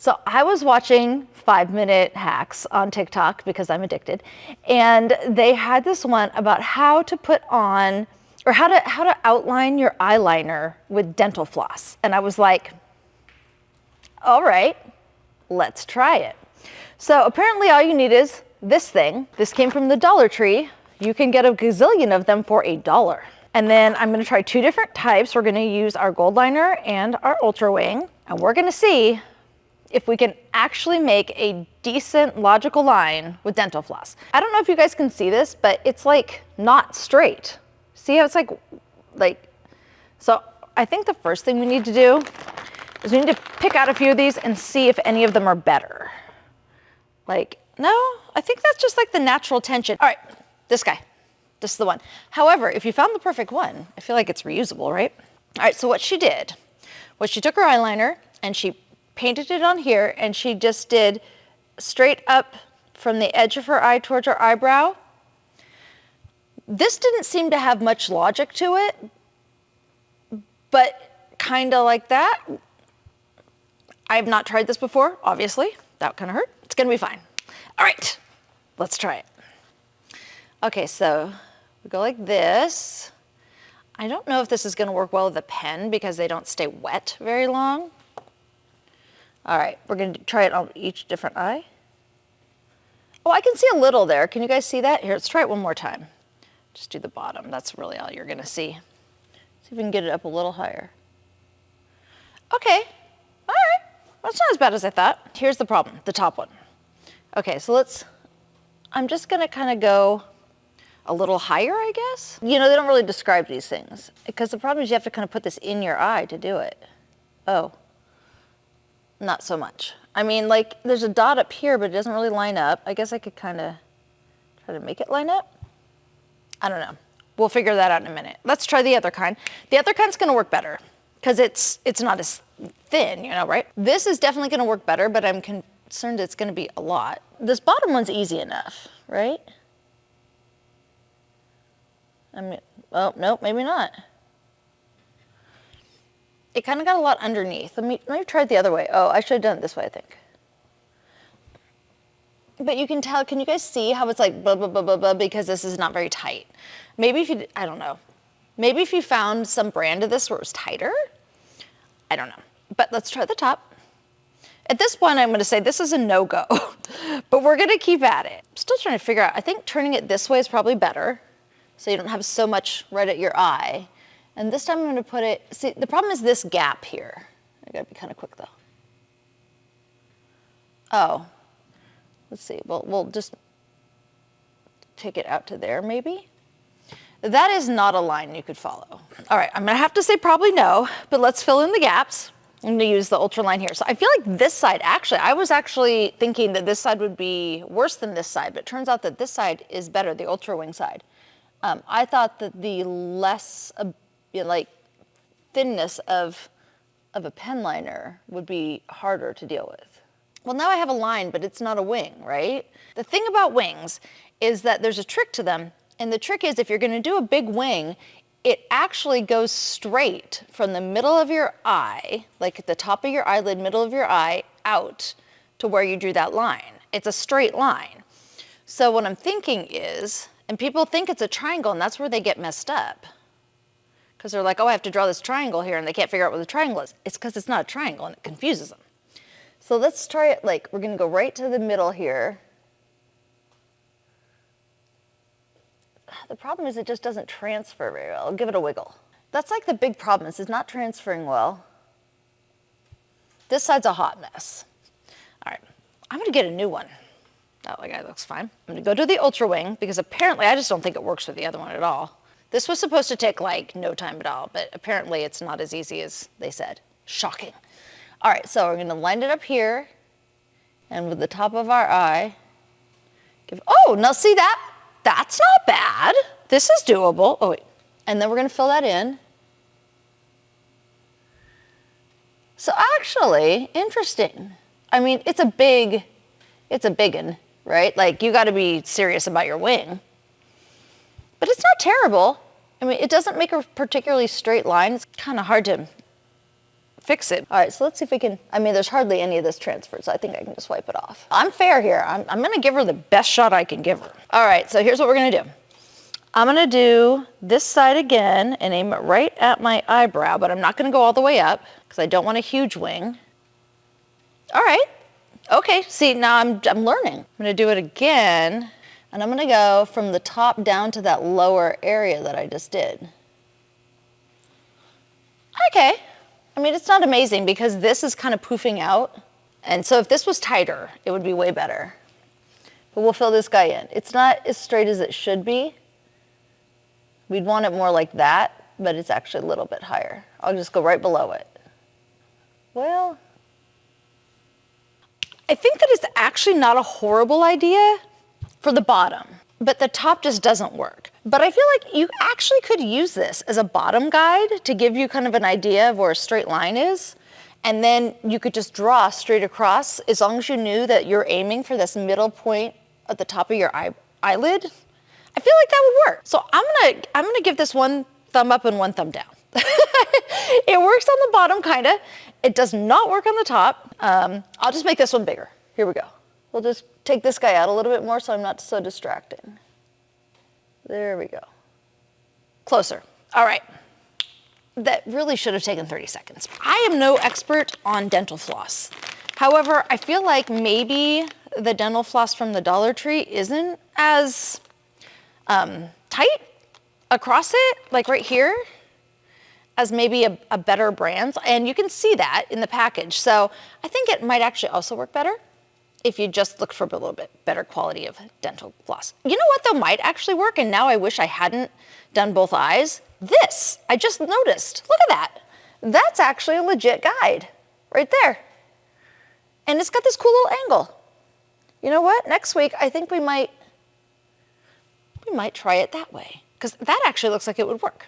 So I was watching 5-minute hacks on TikTok because I'm addicted. And they had this one about how to put on, or how to outline your eyeliner with dental floss. And I was like, all right, let's try it. So apparently all you need is this thing. This came from the Dollar Tree. You can get a gazillion of them for $1. And then I'm gonna try 2 different types. We're gonna use our gold liner and our Ultra Wing. And we're gonna see if we can actually make a decent logical line with dental floss. I don't know if you guys can see this, but it's like not straight. See how it's like, so I think the first thing we need to do is we need to pick out a few of these and see if any of them are better. Like, no, I think that's just like the natural tension. All right, this guy, this is the one. However, if you found the perfect one, I feel like it's reusable, right? All right, so what she did was she took her eyeliner and she painted it on here, and she just did straight up from the edge of her eye towards her eyebrow. This didn't seem to have much logic to it, but kind of like that. I have not tried this before, obviously. That kind of hurt. It's gonna be fine. All right, let's try it. Okay, so we go like this. I don't know if this is gonna work well with a pen because they don't stay wet very long. All right, we're gonna try it on each different eye. Oh, I can see a little there. Can you guys see that? Here, let's try it one more time. Just do the bottom. That's really all you're gonna see. See if we can get it up a little higher. Okay, all right. That's not as bad as I thought. Here's the problem, the top one. Okay, so I'm just gonna kind of go a little higher, I guess. You know, they don't really describe these things because the problem is you have to kind of put this in your eye to do it. Oh. Not so much. I mean, like, there's a dot up here, but it doesn't really line up. I guess I could kind of try to make it line up. I don't know. We'll figure that out in a minute. Let's try the other kind. The other kind's gonna work better because it's not as thin, you know, right? This is definitely gonna work better, but I'm concerned it's gonna be a lot. This bottom one's easy enough, right? I mean, oh, no, maybe not. It kind of got a lot underneath. Let me try it the other way. Oh, I should have done it this way, I think. But you can tell, can you guys see how it's like blah, blah, blah, blah, blah, because this is not very tight. Maybe if you, I don't know. Maybe if you found some brand of this where it was tighter, I don't know. But let's try the top. At this point, I'm gonna say this is a no-go, but we're gonna keep at it. I'm still trying to figure out, I think turning it this way is probably better, so you don't have so much right at your eye. And this time I'm gonna put it, see, the problem is this gap here. I gotta be kind of quick though. Oh, let's see, we'll just take it out to there maybe. That is not a line you could follow. All right, I'm gonna have to say probably no, but let's fill in the gaps. I'm gonna use the Ultra line here. So I feel like this side, actually, I was actually thinking that this side would be worse than this side, but it turns out that this side is better, the Ultra Wing side. I thought that the less, like, thinness of a pen liner would be harder to deal with. Well, now I have a line, but it's not a wing, right? The thing about wings is that there's a trick to them, and the trick is if you're gonna do a big wing, it actually goes straight from the middle of your eye, like at the top of your eyelid, middle of your eye, out to where you drew that line. It's a straight line. So what I'm thinking is, and people think it's a triangle, and that's where they get messed up. Because they're like, oh, I have to draw this triangle here, and they can't figure out what the triangle is. It's because it's not a triangle, and it confuses them. So let's try it, like, we're gonna go right to the middle here. The problem is it just doesn't transfer very well. I'll give it a wiggle. That's like the big problem, is it's not transferring well. This side's a hot mess. All right, I'm gonna get a new one. That guy looks fine. I'm gonna go to the Ultra Wing, because apparently I just don't think it works with the other one at all. This was supposed to take like no time at all, but apparently it's not as easy as they said. Shocking. All right, so we're gonna line it up here, and with the top of our eye, oh, now see that? That's not bad. This is doable. Oh wait, and then we're gonna fill that in. So actually, interesting. I mean, it's a biggin, right? Like, you gotta be serious about your wing. But it's not terrible. I mean, it doesn't make a particularly straight line. It's kind of hard to fix it. All right, so let's see if we can, I mean, there's hardly any of this transferred, so I think I can just wipe it off. I'm fair here. I'm gonna give her the best shot I can give her. All right, so here's what we're gonna do. I'm gonna do this side again and aim it right at my eyebrow, but I'm not gonna go all the way up because I don't want a huge wing. All right, okay, see, now I'm learning. I'm gonna do it again, and I'm gonna go from the top down to that lower area that I just did. Okay, I mean, it's not amazing because this is kind of poofing out. And so if this was tighter, it would be way better. But we'll fill this guy in. It's not as straight as it should be. We'd want it more like that, but it's actually a little bit higher. I'll just go right below it. Well, I think that it's actually not a horrible idea for the bottom, but the top just doesn't work. But I feel like you actually could use this as a bottom guide to give you kind of an idea of where a straight line is. And then you could just draw straight across as long as you knew that you're aiming for this middle point at the top of your eyelid. I feel like that would work. So I'm gonna give this one thumb up and one thumb down. It works on the bottom, kinda. It does not work on the top. I'll just make this one bigger. Here we go. We'll just take this guy out a little bit more so I'm not so distracting. There we go. Closer. All right. That really should have taken 30 seconds. I am no expert on dental floss. However, I feel like maybe the dental floss from the Dollar Tree isn't as tight across it, like right here, as maybe a better brand. And you can see that in the package. So I think it might actually also work better if you just look for a little bit better quality of dental floss. You know what though might actually work, and now I wish I hadn't done both eyes? This, I just noticed. Look at that. That's actually a legit guide right there. And it's got this cool little angle. You know what? Next week, I think we might try it that way because that actually looks like it would work.